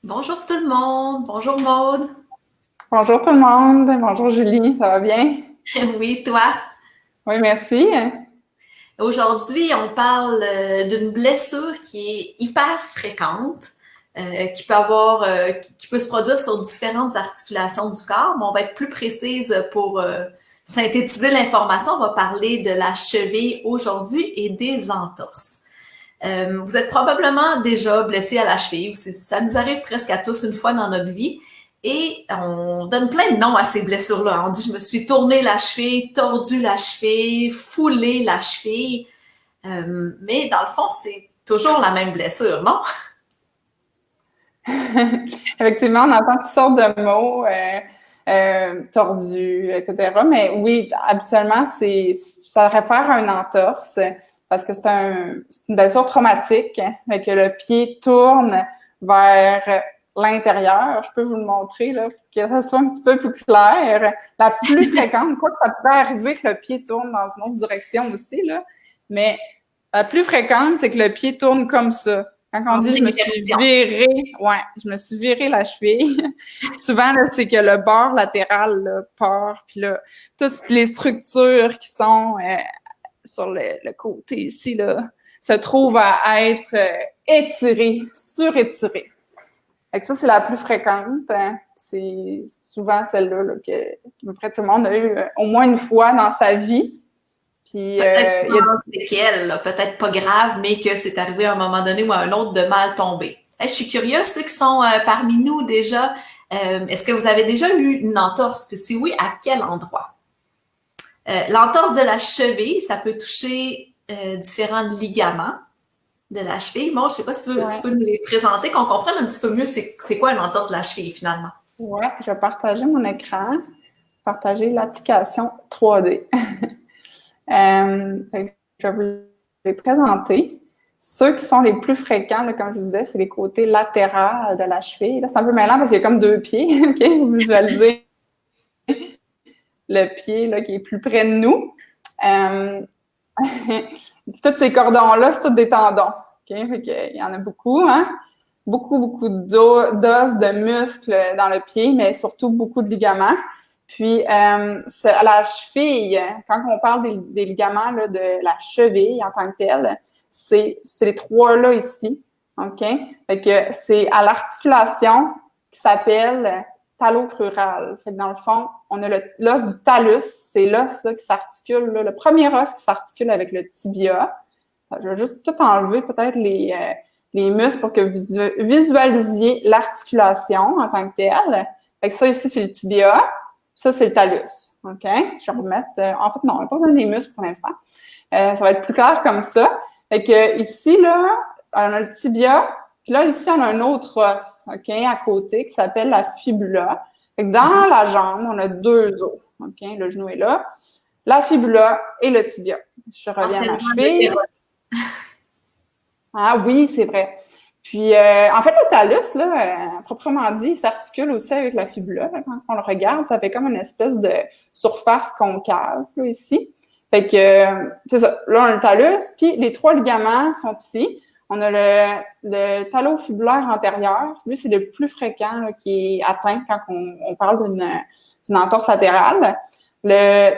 Bonjour tout le monde, bonjour Maude. Bonjour tout le monde, bonjour Julie, ça va bien? Oui, toi. Oui, merci. Aujourd'hui, on parle d'une blessure qui est hyper fréquente, qui peut avoir, qui peut se produire sur différentes articulations du corps, mais on va être plus précise pour synthétiser l'information. On va parler de la cheville aujourd'hui et des entorses. Vous êtes probablement déjà blessé à la cheville. Ça nous arrive presque à tous une fois dans notre vie. Et on donne plein de noms à ces blessures-là. On dit, je me suis tourné la cheville, tordu la cheville, foulé la cheville. Mais dans le fond, c'est toujours la même blessure, non? Effectivement, on entend toutes sortes de mots, tordus, etc. Mais oui, habituellement, ça réfère à une entorse parce que c'est une blessure traumatique, fait que le pied tourne vers l'intérieur. Je peux vous le montrer, là, pour que ça soit un petit peu plus clair. La plus fréquente, quoi que ça peut arriver que le pied tourne dans une autre direction aussi, là, mais la plus fréquente, c'est que le pied tourne comme ça. Quand on En dit inversion. je me suis viré la cheville. Souvent, là, c'est que le bord latéral là, part, puis là, toutes les structures qui sont sur le côté ici, là, se trouvent à être étirées, surétirées. Fait que ça, c'est la plus fréquente. Hein. C'est souvent celle-là là, que à peu près tout le monde a eu au moins une fois dans sa vie. Puis, Peut-être il y a sans séquelles, là, peut-être pas grave, mais que c'est arrivé à un moment donné ou à un autre de mal tomber. Hey, je suis curieuse, ceux qui sont parmi nous déjà, est-ce que vous avez déjà eu une entorse? Puis si oui, à quel endroit? L'entorse de la cheville, ça peut toucher différents ligaments de la cheville. Bon, je sais pas si tu ouais. peux nous les présenter, qu'on comprenne un petit peu mieux c'est quoi une entorse de la cheville finalement. Ouais, je vais partager mon écran, partager l'application 3D. Je vais vous les présenter. Ceux qui sont les plus fréquents, là, comme je vous disais, c'est les côtés latéraux de la cheville. Là, c'est un peu mêlant parce qu'il y a comme deux pieds. OK? Vous visualisez le pied là, qui est plus près de nous. Euh, tous ces cordons-là, c'est tous des tendons. Okay? Fait que, il y en a beaucoup, hein? Beaucoup d'os, de muscles dans le pied, mais surtout beaucoup de ligaments. Puis, à la cheville, quand on parle des ligaments là, de la cheville en tant que telle, c'est les trois-là ici, OK? Fait que c'est à l'articulation qui s'appelle talocrural. Fait que dans le fond, on a l'os du talus, c'est l'os qui s'articule, là, le premier os qui s'articule avec le tibia. Je vais juste tout enlever peut-être les muscles pour que vous visualisiez l'articulation en tant que telle. Fait que ça ici, c'est le tibia. Ça, c'est le talus. OK? Je vais remettre... en fait, non, on n'a pas besoin des muscles pour l'instant. Ça va être plus clair comme ça. Fait que ici, là, on a le tibia. Puis là, ici, on a un autre os, OK, à côté, qui s'appelle la fibula. Fait que dans la jambe, on a deux os. OK? Le genou est là. La fibula et le tibia. Je reviens à ma Anciennement cheville. Ah oui, c'est vrai. Puis, en fait, le talus, là, proprement dit, il s'articule aussi avec la fibula. Là, quand on le regarde, ça fait comme une espèce de surface concave, là, ici. Fait que, c'est ça. Là, on a le talus, puis les trois ligaments sont ici. On a le talofibulaire antérieur. Lui, c'est le plus fréquent là, qui est atteint quand on parle d'une entorse latérale. Le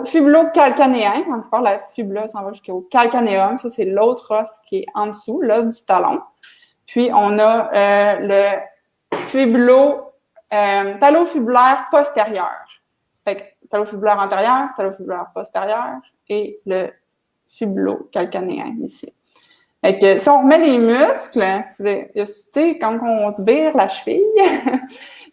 fibulocalcanéen, donc par la fibula, ça va jusqu'au calcanéum. Ça, c'est l'autre os qui est en dessous, l'os du talon. Puis, on a le talofibulaire postérieur. Fait que talofibulaire antérieur, talofibulaire postérieur et le fibulocalcanéen ici. Fait que si on remet les muscles, quand on se vire la cheville,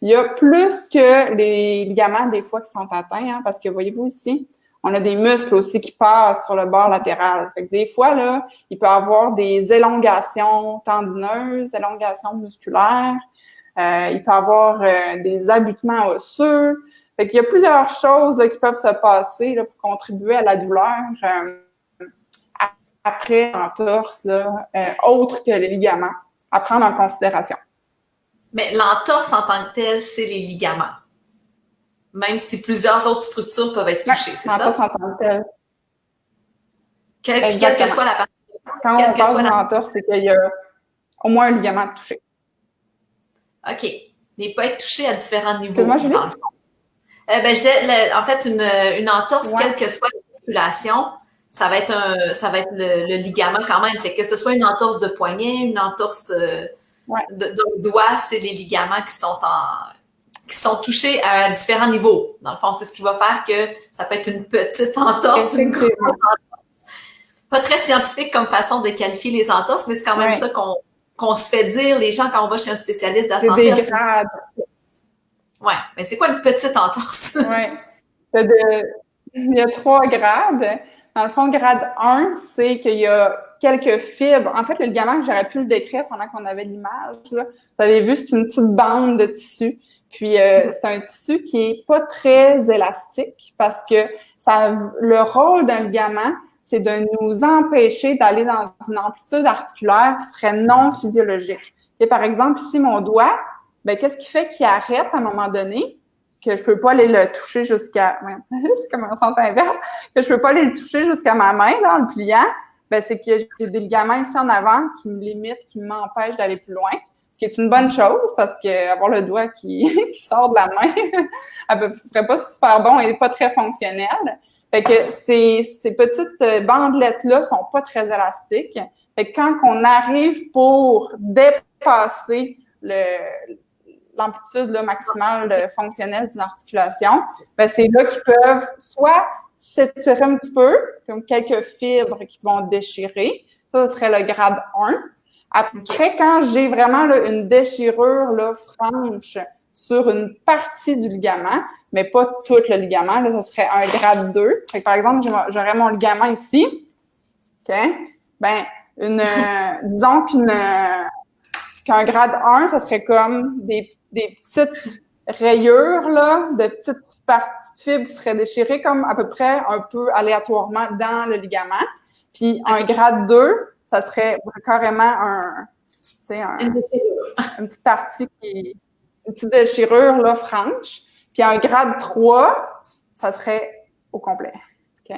il y a plus que les ligaments des fois qui sont atteints, hein, parce que voyez-vous ici, on a des muscles aussi qui passent sur le bord latéral. Fait que des fois, là, il peut y avoir des élongations tendineuses, élongations musculaires, il peut y avoir des abutements osseux. Fait qu'il y a plusieurs choses là, qui peuvent se passer là, pour contribuer à la douleur. Après l'entorse, autre que les ligaments, à prendre en considération. Mais l'entorse en tant que telle, c'est les ligaments. Même si plusieurs autres structures peuvent être Ouais, touchées, c'est l'entorse ça? en tant que telle. Puis quelle que Exactement. soit la partie, Quand quelle on que parle soit d'une la... entorse, c'est qu'il y a au moins un ligament touché. OK. Mais pas être touché à différents niveaux. Excuse-moi, Julie? Dans le fond. Je disais, en fait, une entorse, Ouais. quelle que soit l'articulation, ça va être le ligament quand même. Fait que ce soit une entorse de poignet, une entorse de doigt, c'est les ligaments qui sont touchés à différents niveaux. Dans le fond, c'est ce qui va faire que ça peut être une petite entorse, une grosse entorse. Pas très scientifique comme façon de qualifier les entorses, mais c'est quand même ça qu'on se fait dire, les gens, quand on va chez un spécialiste de la santé. C'est des grades. Ouais, mais c'est quoi une petite entorse? Ouais. Il y a 3 grades. Dans le fond, grade 1, c'est qu'il y a quelques fibres. En fait, le ligament, j'aurais pu le décrire pendant qu'on avait l'image, là. Vous avez vu, c'est une petite bande de tissu. Puis, c'est un tissu qui est pas très élastique parce que le rôle d'un ligament, c'est de nous empêcher d'aller dans une amplitude articulaire qui serait non physiologique. Et par exemple, ici, mon doigt, ben, qu'est-ce qui fait qu'il arrête à un moment donné? Que je peux pas aller le toucher jusqu'à, c'est comme un sens inverse, que je peux pas aller le toucher jusqu'à ma main, là, en le pliant, ben, c'est que j'ai des ligaments ici en avant qui me limitent, qui m'empêchent d'aller plus loin. Ce qui est une bonne chose parce que avoir le doigt qui sort de la main, ce serait pas super bon et pas très fonctionnel. Fait que ces petites bandelettes-là sont pas très élastiques. Fait que quand on arrive pour dépasser l'amplitude maximale fonctionnelle d'une articulation, ben c'est là qu'ils peuvent soit s'étirer un petit peu, comme quelques fibres qui vont déchirer. Ça, ce serait le grade 1. Après, quand j'ai vraiment là, une déchirure là, franche sur une partie du ligament, mais pas tout le ligament, là, ça serait un grade 2. Fait que, par exemple, j'aurais mon ligament ici. OK? Ben, disons qu'un grade 1, ça serait comme des petites rayures, là, de petites parties de fibres qui seraient déchirées comme à peu près un peu aléatoirement dans le ligament. Puis un grade 2, ça serait carrément une petite partie une petite déchirure, là, franche. Puis un grade 3, ça serait au complet. OK?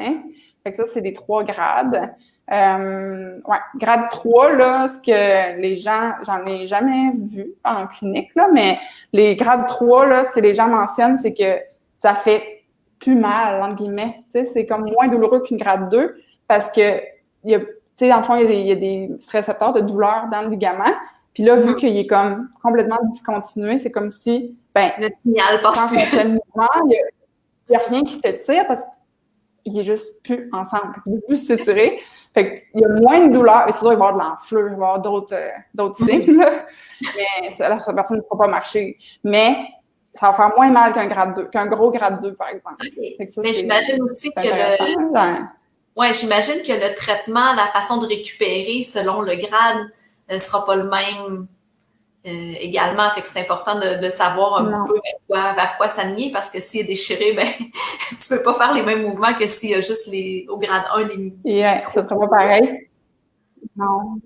Fait que ça, c'est les 3 grades. Grade 3, là, ce que les gens, j'en ai jamais vu en clinique, là, mais les grades 3, là, ce que les gens mentionnent, c'est que ça fait plus mal, entre guillemets. Tu sais, c'est comme moins douloureux qu'une grade 2 parce que dans le fond, il y a des récepteurs de douleur dans le ligament. Puis là, vu qu'il est comme complètement discontinué, c'est comme si, le signal passe quand on fait le mouvement, il y a rien qui s'étire parce qu'il est juste plus ensemble. Il ne peut plus s'étirer. Fait qu'il y a moins de douleur. Et sinon, il va y avoir de l'enflure, il va y avoir d'autres signes, là. Mais la personne ne pourra pas marcher. Mais ça va faire moins mal qu'un grade 2, qu'un gros grade 2, par exemple. Fait que ça, mais j'imagine aussi que j'imagine que le traitement, la façon de récupérer selon le grade sera pas le même également. Fait que c'est important de savoir un petit peu vers quoi s'aligner parce que s'il est déchiré, ben tu peux pas faire les mêmes mouvements que s'il y a juste au grade 1 des ça sera pas pareil. Non.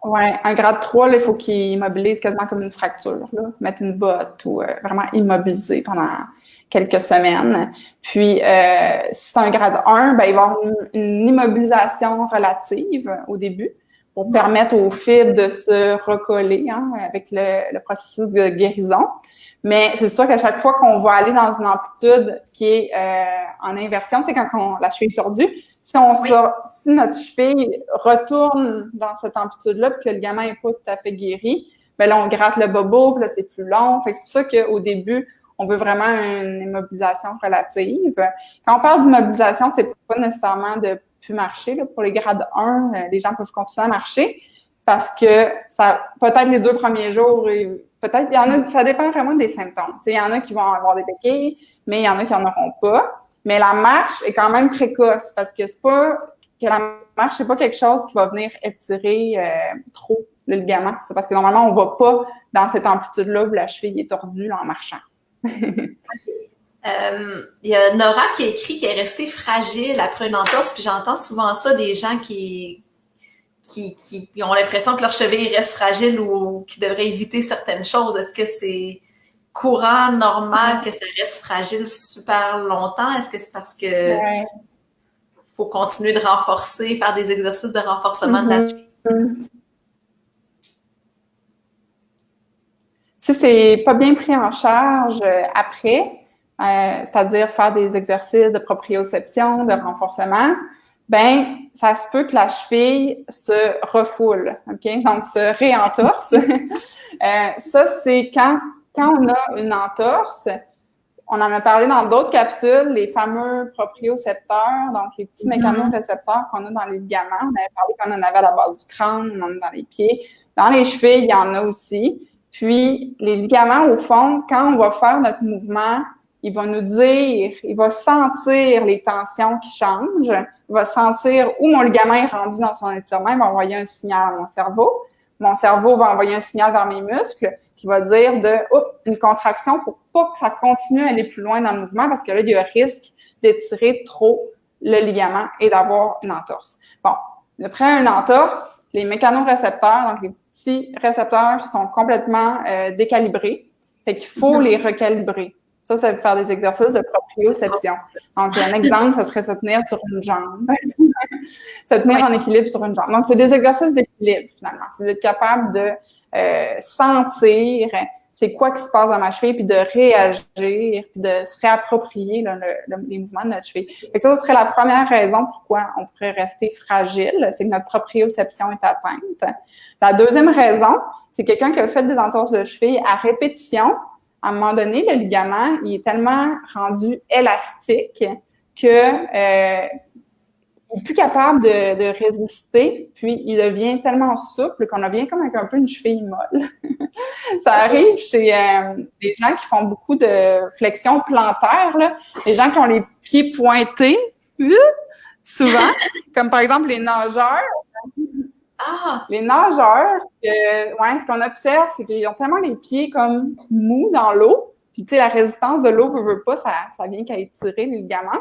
Ouais, un grade 3, là, il faut qu'il immobilise quasiment comme une fracture, là. Mettre une botte ou vraiment immobiliser pendant quelques semaines. Puis, si c'est un grade 1, ben, il va y avoir une immobilisation relative au début pour permettre aux fibres de se recoller avec le processus de guérison. Mais c'est sûr qu'à chaque fois qu'on va aller dans une amplitude qui est en inversion, c'est quand la cheville est tordue, si notre cheville retourne dans cette amplitude-là, puis que le ligament n'est pas tout à fait guéri, ben là, on gratte le bobo, puis là, c'est plus long. Fait que c'est pour ça qu'au début, on veut vraiment une immobilisation relative. Quand on parle d'immobilisation, c'est pas nécessairement de plus marcher. Là. Pour les grades 1, les gens peuvent continuer à marcher parce que ça peut-être les 2 premiers jours, peut-être, il y en a, ça dépend vraiment des symptômes. Il y en a qui vont avoir des béquilles, mais il y en a qui n'en auront pas. Mais la marche est quand même précoce parce que la marche, c'est pas quelque chose qui va venir étirer trop le ligament. C'est parce que normalement, on va pas dans cette amplitude-là où la cheville est tordue là, en marchant. Il y a Nora qui a écrit qu'elle est restée fragile après une entorse, puis j'entends souvent ça des gens qui ont l'impression que leur cheville reste fragile ou qui devraient éviter certaines choses. Est-ce que c'est courant, normal que ça reste fragile super longtemps? Est-ce que c'est parce que faut continuer de renforcer, faire des exercices de renforcement de la cheville? Si c'est pas bien pris en charge après, c'est-à-dire faire des exercices de proprioception, de renforcement, ben ça se peut que la cheville se refoule, ok? Donc se réentorse. Ça c'est quand on a une entorse. On en a parlé dans d'autres capsules, les fameux propriocepteurs, donc les petits mécanorécepteurs qu'on a dans les ligaments. On avait parlé qu'on en avait à la base du crâne, on en a dans les pieds. Dans les chevilles, il y en a aussi. Puis, les ligaments, au fond, quand on va faire notre mouvement, il va nous dire, il va sentir les tensions qui changent, il va sentir où mon ligament est rendu dans son étirement, il va envoyer un signal à mon cerveau. Mon cerveau va envoyer un signal vers mes muscles qui va dire une contraction pour pas que ça continue à aller plus loin dans le mouvement parce que là, il y a un risque d'étirer trop le ligament et d'avoir une entorse. Bon, après une entorse, les mécanorécepteurs, donc les petits récepteurs sont complètement décalibrés. Fait qu'il faut les recalibrer. Ça veut faire des exercices de proprioception. Donc, un exemple, ça serait se tenir sur une jambe. Se tenir en équilibre sur une jambe. Donc, c'est des exercices d'équilibre, finalement. C'est d'être capable de sentir c'est quoi qui se passe dans ma cheville, puis de réagir, puis de se réapproprier là, les mouvements de notre cheville. Fait que ça serait la première raison pourquoi on pourrait rester fragile, c'est que notre proprioception est atteinte. La deuxième raison, c'est quelqu'un qui a fait des entorses de cheville à répétition. À un moment donné, le ligament, il est tellement rendu élastique que il est plus capable de résister, puis il devient tellement souple qu'on devient comme avec un peu une cheville molle. Ça arrive chez des gens qui font beaucoup de flexion plantaire, là, des gens qui ont les pieds pointés, souvent, comme par exemple les nageurs. Les nageurs, ce qu'on observe, c'est qu'ils ont tellement les pieds comme mous dans l'eau, puis tu sais, la résistance de l'eau veut pas, ça vient qu'à étirer les ligaments.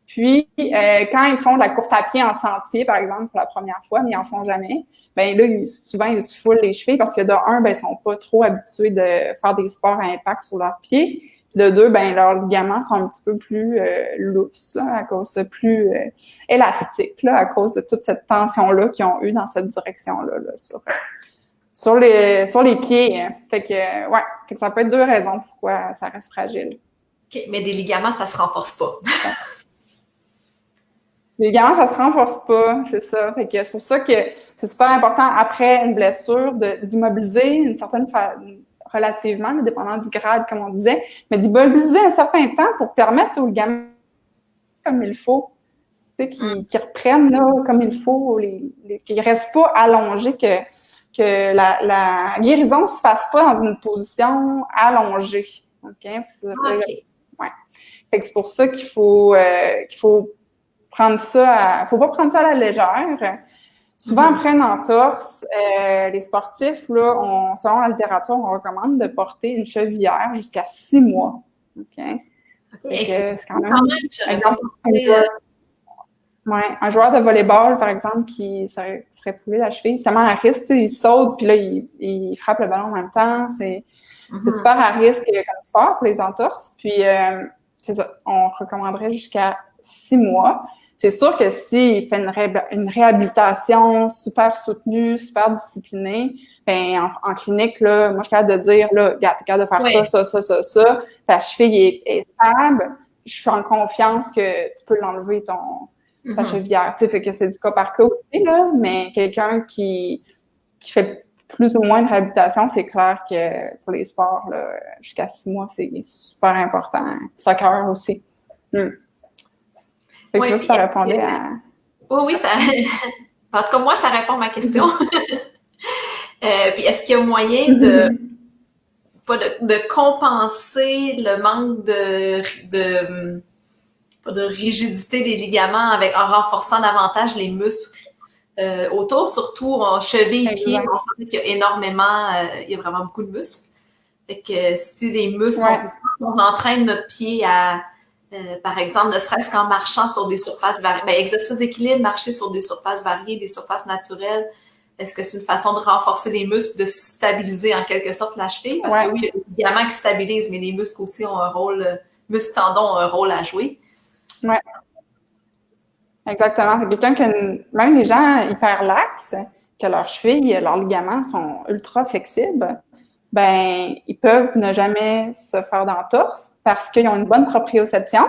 Puis, quand ils font de la course à pied en sentier, par exemple, pour la première fois, mais ils en font jamais, ben là, souvent, ils se foulent les chevilles parce que de un, ben, ils sont pas trop habitués de faire des sports à impact sur leurs pieds. De deux, ben, leurs ligaments sont un petit peu plus lousses, à cause de plus élastiques, là, à cause de toute cette tension-là qu'ils ont eu dans cette direction-là, là, sur les pieds. Fait que ça peut être deux raisons pourquoi ça reste fragile. OK, mais des ligaments, ça se renforce pas. Les ligaments, ça se renforce pas, c'est ça. Fait que c'est pour ça que c'est super important, après une blessure, d'immobiliser une certaine relativement, dépendant du grade, comme on disait, mais d'immobiliser un certain temps pour permettre aux ligaments comme il faut, tu sais, qu'ils reprennent là, comme il faut, qu'ils ne restent pas allongés, que la guérison ne se fasse pas dans une position allongée. OK? Ouais. Fait que c'est pour ça qu'il faut prendre ça faut pas prendre ça à la légère. Souvent, après une entorse, les sportifs, là, selon la littérature, on recommande de porter une chevillère jusqu'à 6 mois. OK? C'est quand même exemple, un joueur de volley-ball, par exemple, qui serait foulé la cheville, c'est tellement à risque, il saute, puis là, il frappe le ballon en même temps. C'est super à risque comme sport pour les entorses. Puis, c'est ça, on recommanderait jusqu'à 6 mois. C'est sûr que s'il fait une réhabilitation super soutenue, super disciplinée, ben en clinique, là, moi, je suis capable de dire, là, regarde, t'es capable de faire ça, ta cheville est stable, je suis en confiance que tu peux l'enlever ta chevillère. Tu sais, fait que c'est du cas par cas aussi, là, mais quelqu'un qui fait plus ou moins de réhabilitation, c'est clair que pour les sports, là, jusqu'à 6 mois, c'est super important. Soccer aussi. Fait que je sais pas si ça répondait à... Oui, ça... En tout cas, moi, ça répond à ma question. Puis, est-ce qu'il y a moyen de compenser le manque de rigidité des ligaments en renforçant davantage les muscles autour, surtout en cheville et pieds, on sent qu'il y a énormément, il y a vraiment beaucoup de muscles. Fait que si les muscles on entraîne notre pied à par exemple, ne serait-ce qu'en marchant sur des surfaces variées. Exercice d'équilibre, marcher sur des surfaces variées, des surfaces naturelles. Est-ce que c'est une façon de renforcer les muscles, de stabiliser en quelque sorte la cheville? Parce que oui, il y a des ligaments qui stabilisent, mais les muscles aussi ont un rôle, muscles tendons ont un rôle à jouer. Oui. Exactement. Quelqu'un que, même les gens hyper laxes, que leurs chevilles, leurs ligaments sont ultra flexibles, ben ils peuvent ne jamais se faire d'entorse parce qu'ils ont une bonne proprioception,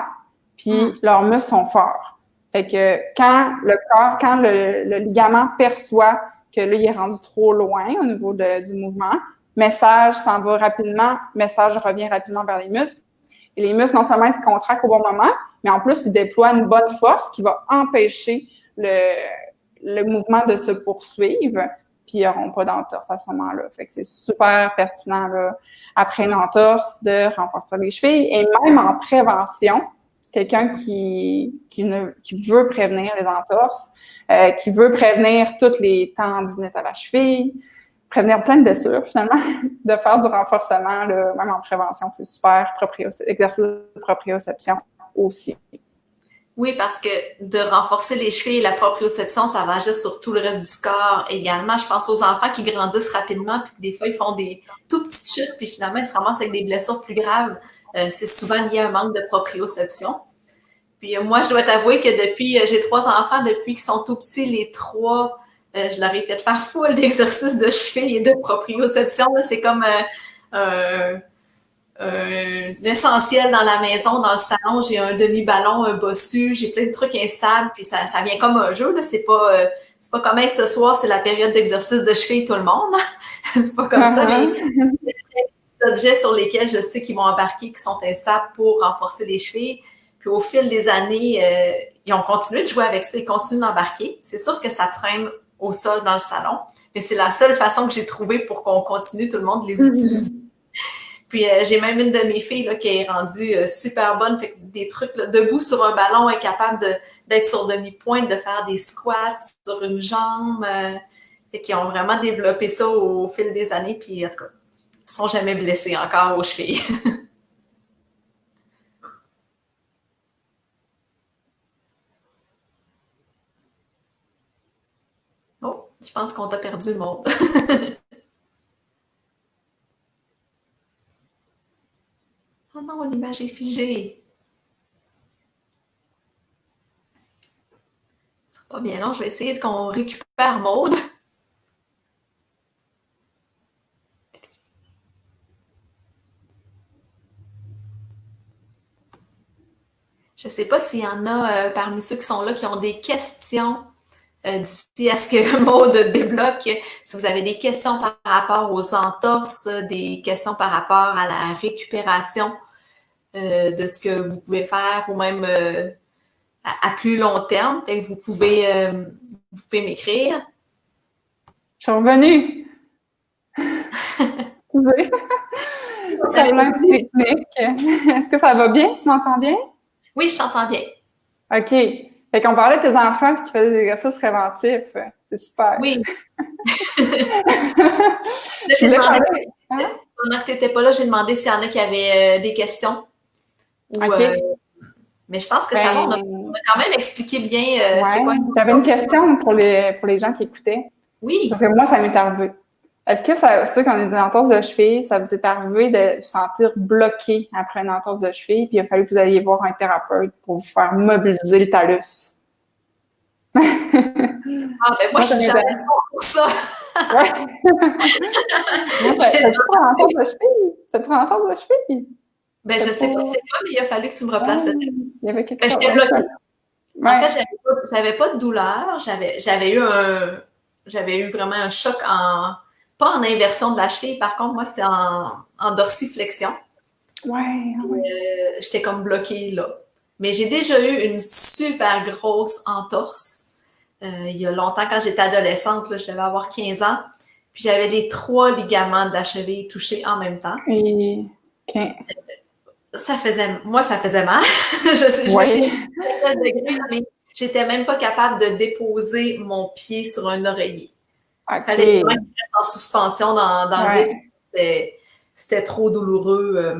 puis leurs muscles sont forts. Fait que quand le ligament perçoit que là, il est rendu trop loin au niveau du mouvement, message s'en va rapidement, message revient rapidement vers les muscles. Et les muscles, non seulement ils se contractent au bon moment, mais en plus, ils déploient une bonne force qui va empêcher le mouvement de se poursuivre, puis ils n'auront pas d'entorse à ce moment-là. Fait que c'est super pertinent, là, après une entorse, de renforcer les chevilles. Et même en prévention, quelqu'un qui veut prévenir les entorses, qui veut prévenir toutes les tendinites à la cheville, prévenir plein de blessures, finalement, de faire du renforcement, là, même en prévention, c'est super, exercice de proprioception aussi. Oui, parce que de renforcer les chevilles et la proprioception, ça va agir sur tout le reste du corps également. Je pense aux enfants qui grandissent rapidement, puis des fois, ils font des tout petites chutes, puis finalement, ils se ramassent avec des blessures plus graves. C'est souvent lié à un manque de proprioception. Puis moi, je dois t'avouer que j'ai 3 enfants, depuis qu'ils sont tout petits, les 3, je leur ai fait faire full d'exercices de cheville et de proprioception. Là, c'est comme un essentiel dans la maison, dans le salon. J'ai un demi-ballon, un bossu, j'ai plein de trucs instables, puis ça vient comme un jeu. Là, c'est pas comme ce soir, c'est la période d'exercice de cheville tout le monde. C'est pas comme ça. Les objets sur lesquels je sais qu'ils vont embarquer, qui sont instables pour renforcer les chevilles. Puis au fil des années, ils ont continué de jouer avec ça, ils continuent d'embarquer. C'est sûr que ça traîne au sol dans le salon, mais c'est la seule façon que j'ai trouvée pour qu'on continue tout le monde de les utiliser. Puis j'ai même une de mes filles là, qui est rendue super bonne, fait que des trucs là, debout sur un ballon, incapable d'être sur demi-pointe, de faire des squats sur une jambe. Fait qu'ils ont vraiment développé ça au fil des années, puis en tout cas, ils sont jamais blessés encore aux chevilles. Oh, je pense qu'on t'a perdu le monde. Oh non, l'image est figée. C'est pas bien long, je vais essayer qu'on récupère Maude. Je sais pas s'il y en a parmi ceux qui sont là qui ont des questions d'ici à ce que Maude débloque. Si vous avez des questions par rapport aux entorses, des questions par rapport à la récupération de ce que vous pouvez faire ou même à plus long terme, vous pouvez m'écrire. Je suis revenue. Excusez. Problème technique. Est-ce que ça va bien? Tu m'entends bien? Oui, je t'entends bien. OK. Fait qu'on parlait de tes enfants qui faisaient des exercices préventifs. C'est super. Oui. Là, j'ai demandé, pendant que tu n'étais pas là, j'ai demandé s'il y en a qui avaient des questions. OK. Mais je pense que ça va. On a quand même expliqué bien c'est quoi. J'avais une question pour les gens qui écoutaient. Oui. Parce que moi, ça m'est arrivé. Est-ce que ceux qui ont des entorses de cheville, ça vous est arrivé de vous sentir bloqué après une entorse de cheville, puis il a fallu que vous alliez voir un thérapeute pour vous faire mobiliser le talus? Ah, ben moi, je suis jamais pour ça. Ouais. Ça te prend une entorse de cheville? Ça te prend une entorse de cheville? Ben, je sais pas c'est quoi, mais il a fallu que tu me replaces le talus. Il y avait quelque chose. J'étais bloquée. En fait, j'avais pas de douleur. J'avais eu vraiment un choc pas en inversion de la cheville. Par contre, moi, c'était en dorsiflexion. Ouais. J'étais comme bloquée là. Mais j'ai déjà eu une super grosse entorse. Il y a longtemps, quand j'étais adolescente, là, je devais avoir 15 ans. Puis j'avais les 3 ligaments de la cheville touchés en même temps. Et... Okay. Ça faisait mal. Je me suis mais j'étais même pas capable de déposer mon pied sur un oreiller. Il fallait vraiment qu'il reste en suspension dans le vide. C'était trop douloureux.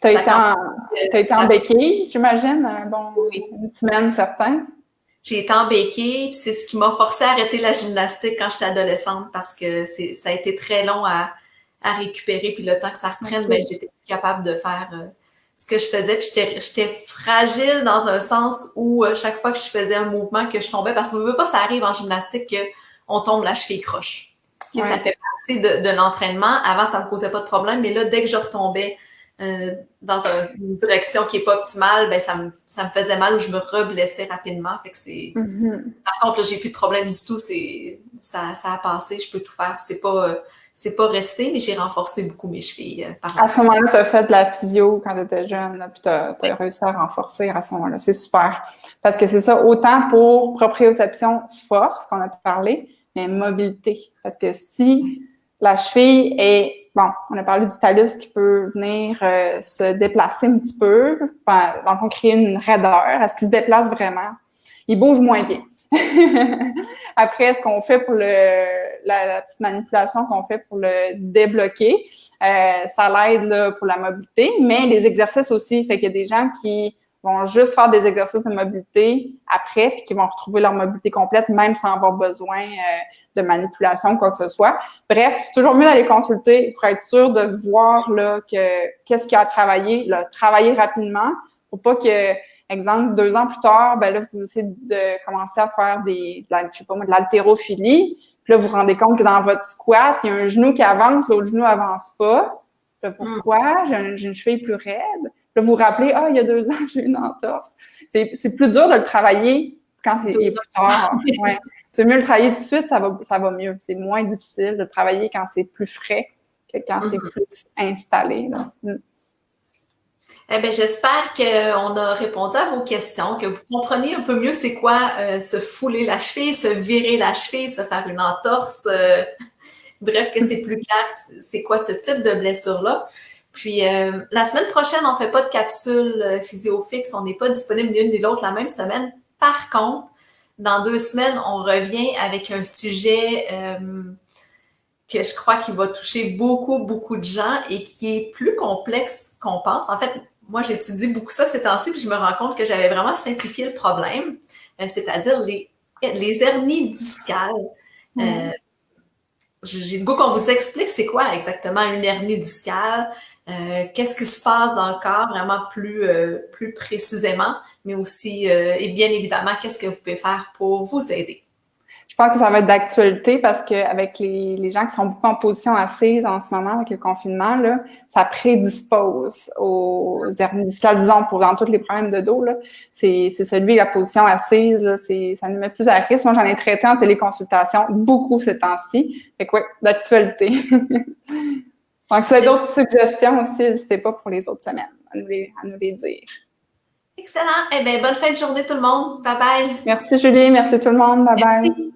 T'as été en béquille, j'imagine, une semaine, certain. J'ai été en béquille, puis c'est ce qui m'a forcé à arrêter la gymnastique quand j'étais adolescente parce que ça a été très long à récupérer, puis le temps que ça reprenne, ben, j'étais plus capable de faire ce que je faisais, puis j'étais fragile dans un sens où chaque fois que je faisais un mouvement que je tombais, parce qu'on veut pas, ça arrive en gymnastique qu'on tombe la cheville croche. que ça fait partie de l'entraînement. Avant, ça me causait pas de problème, mais là, dès que je retombais dans une direction qui est pas optimale, ben ça me faisait mal ou je me reblessais rapidement. Fait que c'est. Par contre, là, j'ai plus de problème du tout. Ça a passé, je peux tout faire. C'est pas resté, mais j'ai renforcé beaucoup mes chevilles par là. À ce moment-là, tu as fait de la physio quand tu étais jeune, là, puis tu as réussi à renforcer à ce moment-là. C'est super. Parce que c'est ça, autant pour proprioception force, qu'on a parlé, mais mobilité. Parce que si la cheville est, bon, on a parlé du talus qui peut venir se déplacer un petit peu, donc on crée une raideur. Est-ce qu'il se déplace vraiment? Il bouge moins bien. Après, ce qu'on fait pour la petite manipulation qu'on fait pour le débloquer, ça l'aide là, pour la mobilité, mais les exercices aussi. Fait qu'il y a des gens qui vont juste faire des exercices de mobilité après, puis qui vont retrouver leur mobilité complète, même sans avoir besoin de manipulation ou quoi que ce soit. Bref, c'est toujours mieux d'aller consulter pour être sûr de voir là qu'est-ce qu'il y a à travailler, là, travailler rapidement pour pas que exemple, 2 ans plus tard, ben là, vous essayez de commencer à faire de l'haltérophilie. Puis là, vous vous rendez compte que dans votre squat, il y a un genou qui avance, l'autre genou avance pas. Puis là, pourquoi? J'ai une cheville plus raide. Puis là, vous vous rappelez, il y a 2 ans, j'ai eu une entorse. C'est plus dur de le travailler quand c'est plus tard. Ouais. C'est mieux de le travailler tout de suite, ça va mieux. C'est moins difficile de travailler quand c'est plus frais que quand c'est plus installé, là. Eh bien, j'espère qu'on a répondu à vos questions, que vous comprenez un peu mieux c'est quoi se fouler la cheville, se virer la cheville, se faire une entorse. Bref, que c'est plus clair c'est quoi ce type de blessure-là. Puis, la semaine prochaine, on fait pas de capsule physio fixe. On n'est pas disponible ni l'une ni l'autre la même semaine. Par contre, dans 2 semaines, on revient avec un sujet que je crois qu'il va toucher beaucoup, beaucoup de gens et qui est plus complexe qu'on pense. En fait, moi, j'étudie beaucoup ça ces temps-ci, puis je me rends compte que j'avais vraiment simplifié le problème, c'est-à-dire les hernies discales. J'ai le goût qu'on vous explique c'est quoi exactement une hernie discale, qu'est-ce qui se passe dans le corps vraiment plus précisément, mais aussi, et bien évidemment, qu'est-ce que vous pouvez faire pour vous aider. Je pense que ça va être d'actualité parce que avec les gens qui sont beaucoup en position assise en ce moment avec le confinement, là, ça prédispose aux hernies discales, disons, pour dans tous les problèmes de dos, là. C'est celui, la position assise, là, ça nous met plus à risque. Moi, j'en ai traité en téléconsultation beaucoup ces temps-ci. Fait que ouais, d'actualité. Donc, si vous avez d'autres suggestions aussi, n'hésitez pas pour les autres semaines à nous les dire. Excellent. Eh bien, bonne fin de journée tout le monde. Bye bye. Merci Julie, merci tout le monde. Bye bye.